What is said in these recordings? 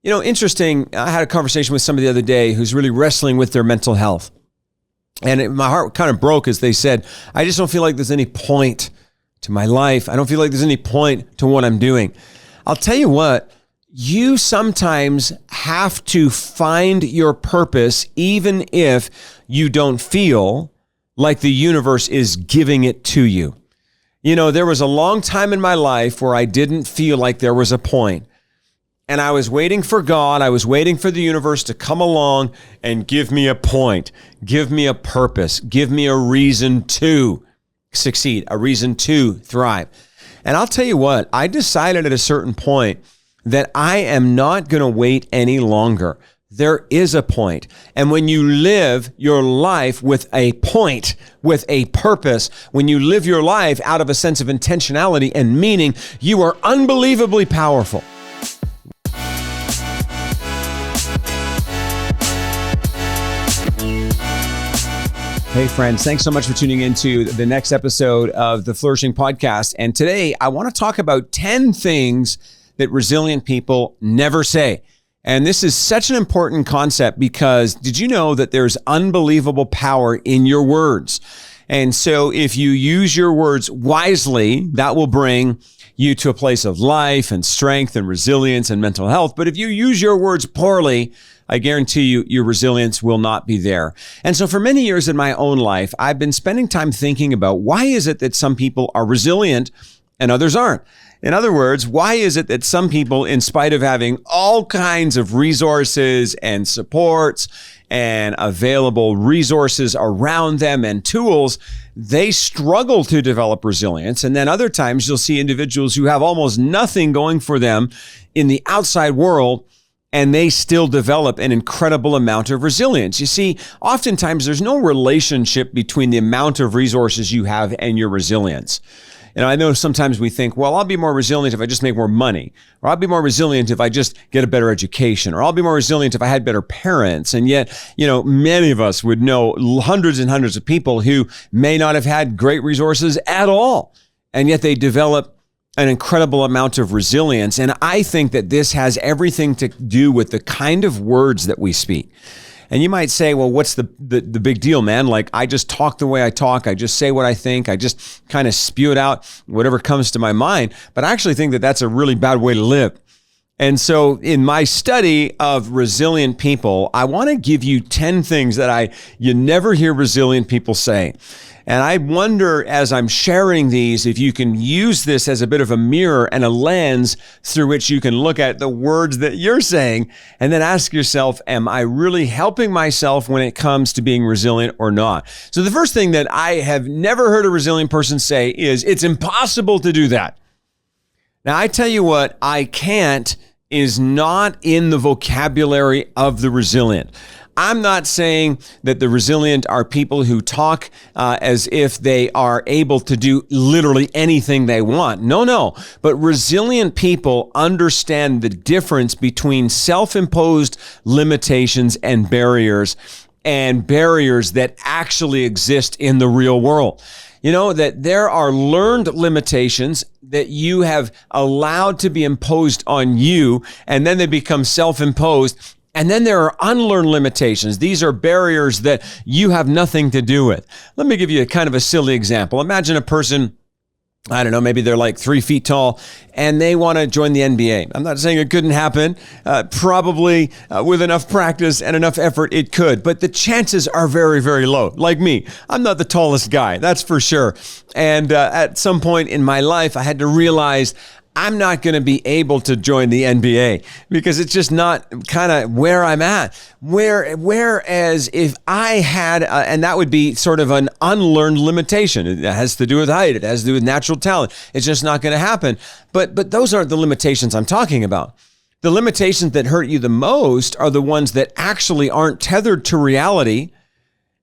Interesting. I had a conversation with somebody the other day who's really wrestling with their mental health. And my heart kind of broke as they said, I just don't feel like there's any point to my life. I don't feel like there's any point to what I'm doing. I'll tell you what, you sometimes have to find your purpose even if you don't feel like the universe is giving it to you. There was a long time in my life where I didn't feel like there was a point. And I was waiting for God, I was waiting for the universe to come along and give me a point, give me a purpose, give me a reason to succeed, a reason to thrive. And I'll tell you what, I decided at a certain point that I am not going to wait any longer. There is a point. And when you live your life with a point, with a purpose, when you live your life out of a sense of intentionality and meaning, you are unbelievably powerful. Hey friends, thanks so much for tuning into the next episode of the Flourishing podcast. And today I want to talk about 10 things that resilient people never say. And this is such an important concept because did you know that there's unbelievable power in your words? And so if you use your words wisely, that will bring you to a place of life and strength and resilience and mental health. But if you use your words poorly, I guarantee you, your resilience will not be there. And so for many years in my own life, I've been spending time thinking about why is it that some people are resilient and others aren't? In other words, why is it that some people, in spite of having all kinds of resources and supports and available resources around them and tools, they struggle to develop resilience. And then other times you'll see individuals who have almost nothing going for them in the outside world, and they still develop an incredible amount of resilience. You see, oftentimes there's no relationship between the amount of resources you have and your resilience. I know sometimes we think, well, I'll be more resilient if I just make more money, or I'll be more resilient if I just get a better education, or I'll be more resilient if I had better parents. And yet, many of us would know hundreds and hundreds of people who may not have had great resources at all, and yet they develop an incredible amount of resilience. And I think that this has everything to do with the kind of words that we speak. And you might say, well, what's the big deal, man? Like, I just talk the way I talk. I just say what I think. I just kind of spew it out, whatever comes to my mind. But I actually think that that's a really bad way to live. And so in my study of resilient people, I want to give you 10 things that you never hear resilient people say. And I wonder, as I'm sharing these, if you can use this as a bit of a mirror and a lens through which you can look at the words that you're saying and then ask yourself, am I really helping myself when it comes to being resilient or not? So the first thing that I have never heard a resilient person say is, it's impossible to do that. Now, I tell you what, I can't is not in the vocabulary of the resilient. I'm not saying that the resilient are people who talk as if they are able to do literally anything they want. No. But resilient people understand the difference between self-imposed limitations and barriers that actually exist in the real world. That there are learned limitations that you have allowed to be imposed on you, and then they become self-imposed. And then there are unlearned limitations. These are barriers that you have nothing to do with. Let me give you a kind of a silly example. Imagine a person, I don't know, maybe they're like 3 feet tall and they want to join the NBA. I'm not saying it couldn't happen. Probably with enough practice and enough effort, it could. But the chances are very, very low. Like me, I'm not the tallest guy, that's for sure. And at some point in my life, I had to realize I'm not going to be able to join the NBA because it's just not kind of where I'm at. Whereas if I had, and that would be sort of an unlearned limitation. It has to do with height. It has to do with natural talent. It's just not going to happen. But those aren't the limitations I'm talking about. The limitations that hurt you the most are the ones that actually aren't tethered to reality,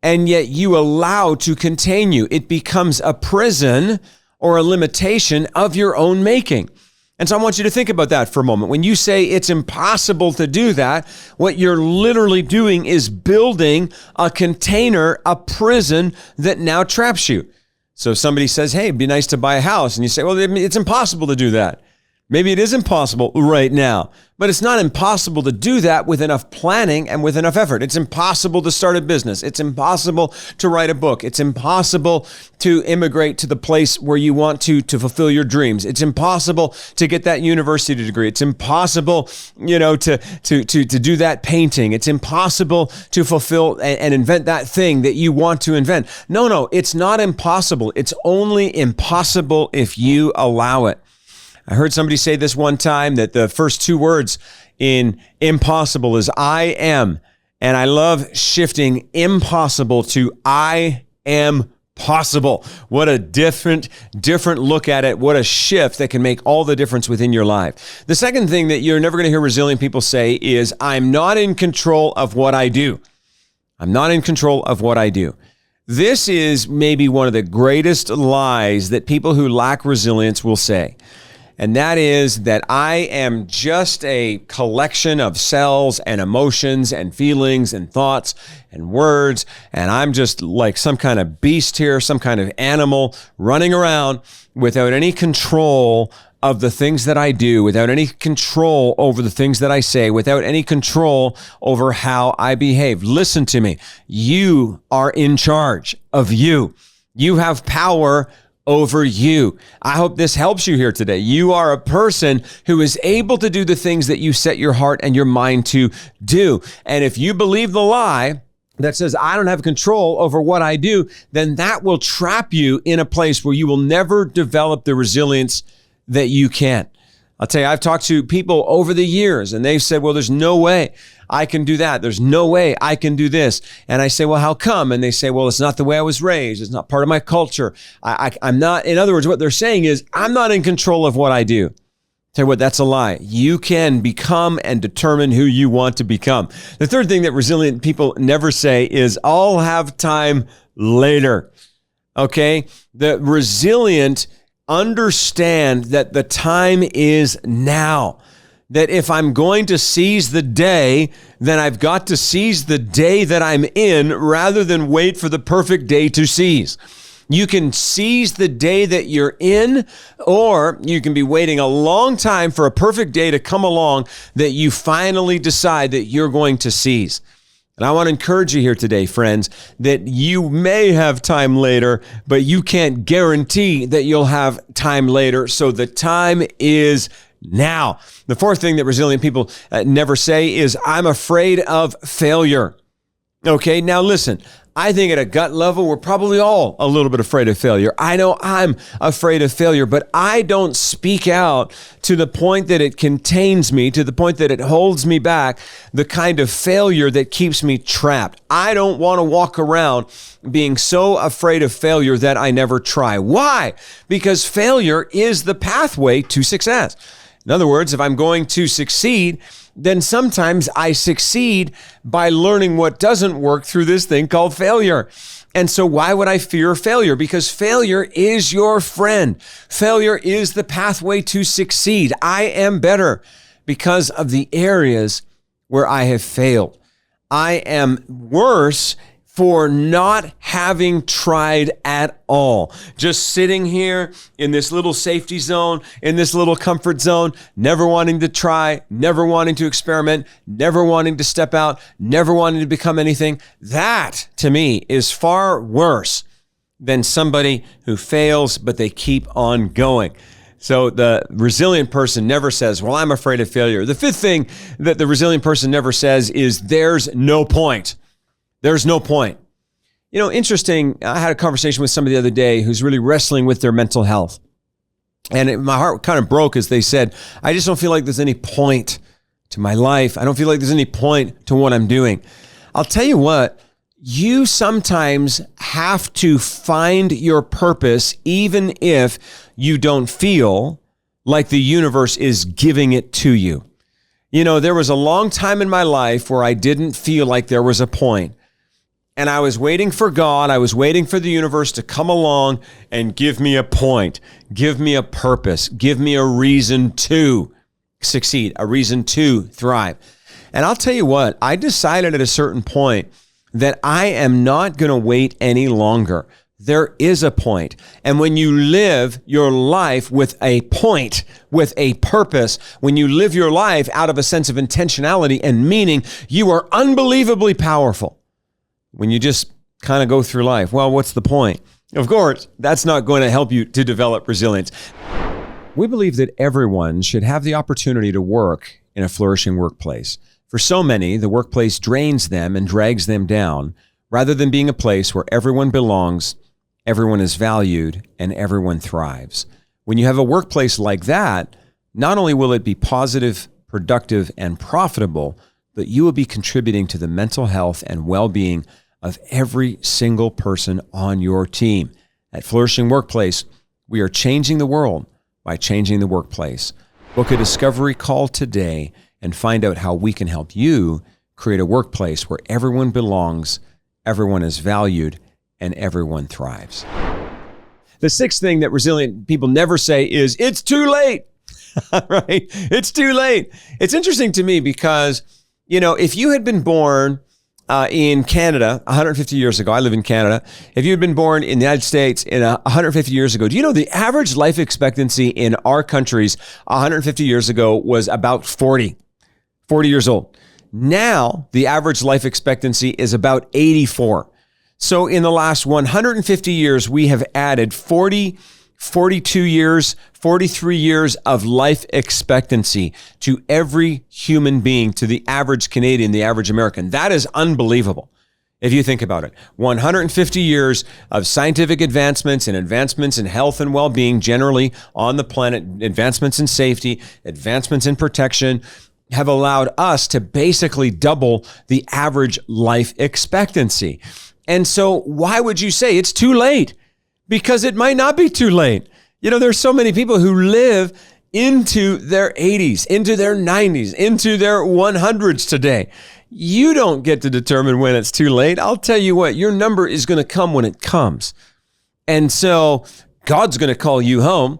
and yet you allow to contain you. It becomes a prison or a limitation of your own making. And so I want you to think about that for a moment. When you say it's impossible to do that, what you're literally doing is building a container, a prison that now traps you. So if somebody says, hey, it'd be nice to buy a house, and you say, well, it's impossible to do that. Maybe it is impossible right now, but it's not impossible to do that with enough planning and with enough effort. It's impossible to start a business. It's impossible to write a book. It's impossible to immigrate to the place where you want to fulfill your dreams. It's impossible to get that university degree. It's impossible, to do that painting. It's impossible to fulfill and invent that thing that you want to invent. No, it's not impossible. It's only impossible if you allow it. I heard somebody say this one time that the first two words in impossible is I am. And I love shifting impossible to I am possible. What a different look at it. What a shift that can make all the difference within your life. The second thing that you're never going to hear resilient people say is I'm not in control of what I do. I'm not in control of what I do. This is maybe one of the greatest lies that people who lack resilience will say. And that is that I am just a collection of cells and emotions and feelings and thoughts and words. And I'm just like some kind of beast here, some kind of animal running around without any control of the things that I do, without any control over the things that I say, without any control over how I behave. Listen to me. You are in charge of you. You have power over you. I hope this helps you here today. You are a person who is able to do the things that you set your heart and your mind to do. And if you believe the lie that says, I don't have control over what I do, then that will trap you in a place where you will never develop the resilience that you can. I'll tell you, I've talked to people over the years and they've said, well, there's no way I can do that. There's no way I can do this. And I say, well, how come? And they say, well, it's not the way I was raised. It's not part of my culture. I'm not, in other words, what they're saying is I'm not in control of what I do. Tell you what, that's a lie. You can become and determine who you want to become. The third thing that resilient people never say is I'll have time later. Okay? The resilient understand that the time is now. That if I'm going to seize the day, then I've got to seize the day that I'm in rather than wait for the perfect day to seize. You can seize the day that you're in, or you can be waiting a long time for a perfect day to come along that you finally decide that you're going to seize. And I want to encourage you here today, friends, that you may have time later, but you can't guarantee that you'll have time later. So the time is now. The fourth thing that resilient people never say is, I'm afraid of failure. Okay, now listen, I think at a gut level, we're probably all a little bit afraid of failure. I know I'm afraid of failure, but I don't speak out to the point that it contains me, to the point that it holds me back, the kind of failure that keeps me trapped. I don't want to walk around being so afraid of failure that I never try. Why? Because failure is the pathway to success. In other words, if I'm going to succeed, then sometimes I succeed by learning what doesn't work through this thing called failure. And so why would I fear failure? Because failure is your friend. Failure is the pathway to succeed. I am better because of the areas where I have failed. I am worse for not having tried at all. Just sitting here in this little safety zone, in this little comfort zone, never wanting to try, never wanting to experiment, never wanting to step out, never wanting to become anything. That, to me, is far worse than somebody who fails, but they keep on going. So the resilient person never says, well, I'm afraid of failure. The fifth thing that the resilient person never says is, there's no point. There's no point. You know, interesting, I had a conversation with somebody the other day who's really wrestling with their mental health. And my heart kind of broke as they said, I just don't feel like there's any point to my life. I don't feel like there's any point to what I'm doing. I'll tell you what, you sometimes have to find your purpose even if you don't feel like the universe is giving it to you. You know, there was a long time in my life where I didn't feel like there was a point. And I was waiting for God, I was waiting for the universe to come along and give me a point, give me a purpose, give me a reason to succeed, a reason to thrive. And I'll tell you what, I decided at a certain point that I am not going to wait any longer. There is a point. And when you live your life with a point, with a purpose, when you live your life out of a sense of intentionality and meaning, you are unbelievably powerful. When you just kind of go through life, well, what's the point? Of course, that's not going to help you to develop resilience. We believe that everyone should have the opportunity to work in a flourishing workplace. For so many, the workplace drains them and drags them down, rather than being a place where everyone belongs, everyone is valued, and everyone thrives. When you have a workplace like that, not only will it be positive, productive, and profitable, but you will be contributing to the mental health and well-being of every single person on your team. At Flourishing Workplace, we are changing the world by changing the workplace. Book a discovery call today and find out how we can help you create a workplace where everyone belongs, everyone is valued, and everyone thrives. The sixth thing that resilient people never say is, it's too late, right? It's too late. It's interesting to me because, if you had been born in Canada 150 years ago, I live in Canada. If you had been born in the United States 150 years ago, do you know the average life expectancy in our countries 150 years ago was about 40 years old. Now, the average life expectancy is about 84. So in the last 150 years, we have added 42 years, 43 years of life expectancy to every human being, to the average Canadian, the average American. That is unbelievable. If you think about it, 150 years of scientific advancements and advancements in health and well-being generally on the planet, advancements in safety, advancements in protection, have allowed us to basically double the average life expectancy. And so why would you say it's too late? Because it might not be too late. There's so many people who live into their 80s, into their 90s, into their 100s today. You don't get to determine when it's too late. I'll tell you what, your number is going to come when it comes. And so God's going to call you home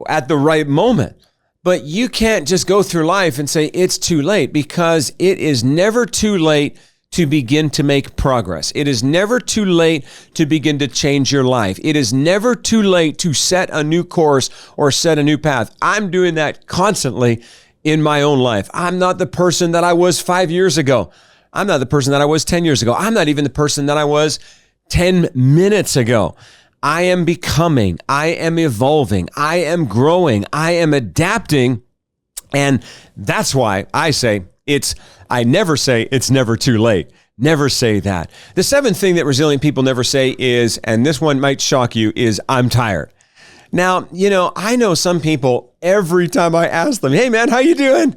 at the right moment. But you can't just go through life and say it's too late, because it is never too late to begin to make progress. It is never too late to begin to change your life. It is never too late to set a new course or set a new path. I'm doing that constantly in my own life. I'm not the person that I was 5 years ago. I'm not the person that I was 10 years ago. I'm not even the person that I was 10 minutes ago. I am becoming, I am evolving, I am growing, I am adapting. And that's why I never say it's never too late. Never say that. The seventh thing that resilient people never say is, and this one might shock you, is I'm tired. Now, I know some people, every time I ask them, hey man, how you doing?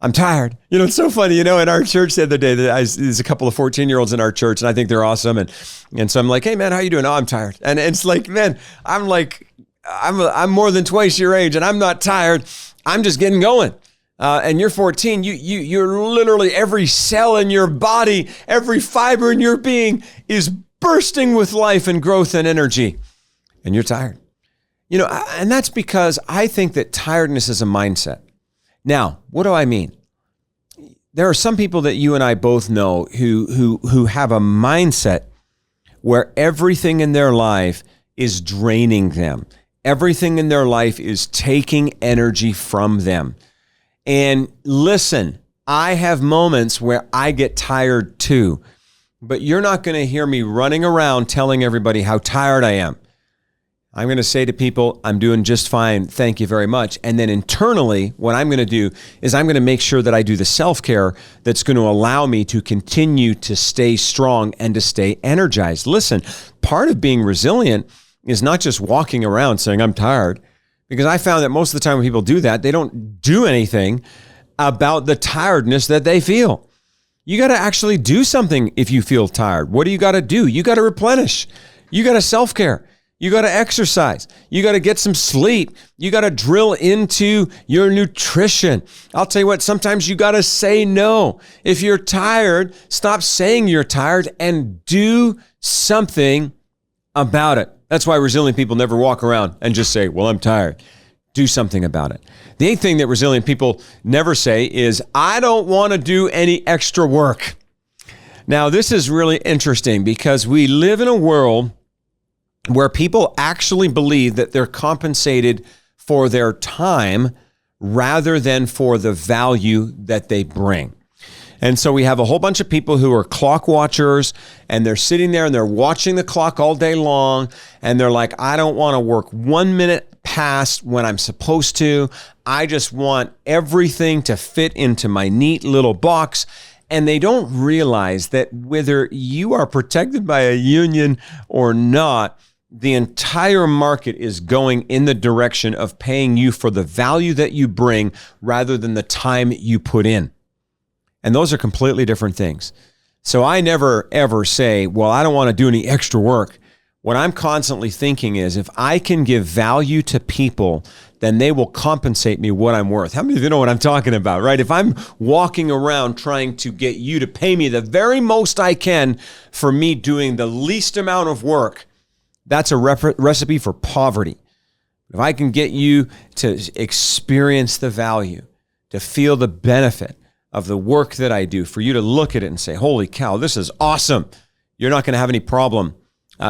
I'm tired. It's so funny, in our church the other day, there's a couple of 14-year-olds in our church, and I think they're awesome. And so I'm like, hey man, how you doing? Oh, I'm tired. And it's like, man, I'm more than twice your age and I'm not tired. I'm just getting going. And you're 14, you're literally, every cell in your body, every fiber in your being is bursting with life and growth and energy. And you're tired. And that's because I think that tiredness is a mindset. Now, what do I mean? There are some people that you and I both know who have a mindset where everything in their life is draining them. Everything in their life is taking energy from them. And listen, I have moments where I get tired too, but you're not going to hear me running around telling everybody how tired I am. I'm going to say to people, I'm doing just fine. Thank you very much. And then internally, what I'm going to do is I'm going to make sure that I do the self-care that's going to allow me to continue to stay strong and to stay energized. Listen, part of being resilient is not just walking around saying, I'm tired, because I found that most of the time when people do that, they don't do anything about the tiredness that they feel. You got to actually do something if you feel tired. What do you got to do? You got to replenish. You got to self-care. You got to exercise. You got to get some sleep. You got to drill into your nutrition. I'll tell you what, sometimes you got to say no. If you're tired, stop saying you're tired and do something about it. That's why resilient people never walk around and just say, well, I'm tired. Do something about it. The eighth thing that resilient people never say is, I don't want to do any extra work. Now, this is really interesting because we live in a world where people actually believe that they're compensated for their time rather than for the value that they bring. And so we have a whole bunch of people who are clock watchers, and they're sitting there and they're watching the clock all day long. And they're like, I don't want to work 1 minute past when I'm supposed to. I just want everything to fit into my neat little box. And they don't realize that whether you are protected by a union or not, the entire market is going in the direction of paying you for the value that you bring rather than the time you put in. And those are completely different things. So I never, ever say, well, I don't want to do any extra work. What I'm constantly thinking is, if I can give value to people, then they will compensate me what I'm worth. How many of you know what I'm talking about, right? If I'm walking around trying to get you to pay me the very most I can for me doing the least amount of work, that's a recipe for poverty. If I can get you to experience the value, to feel the benefit of the work that I do, for you to look at it and say, holy cow, this is awesome. You're not going to have any problem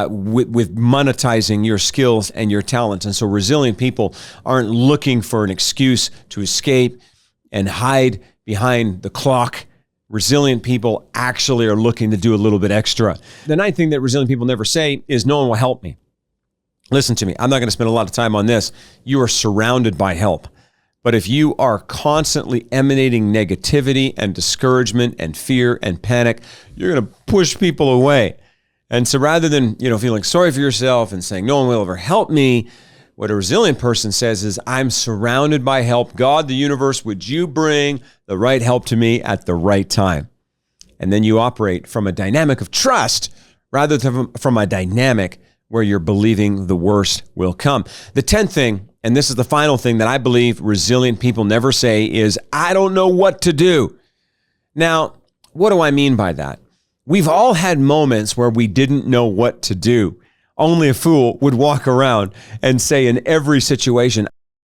with monetizing your skills and your talents. And so resilient people aren't looking for an excuse to escape and hide behind the clock. Resilient people actually are looking to do a little bit extra. The ninth thing that resilient people never say is, no one will help me. Listen to me. I'm not going to spend a lot of time on this. You are surrounded by help. But if you are constantly emanating negativity and discouragement and fear and panic, you're going to push people away. And so rather than, feeling sorry for yourself and saying, no one will ever help me, what a resilient person says is, I'm surrounded by help. God, the universe, would you bring the right help to me at the right time? And then you operate from a dynamic of trust rather than from a dynamic where you're believing the worst will come. The 10th thing, and this is the final thing that I believe resilient people never say, is, I don't know what to do. Now, what do I mean by that? We've all had moments where we didn't know what to do. Only a fool would walk around and say in every situation,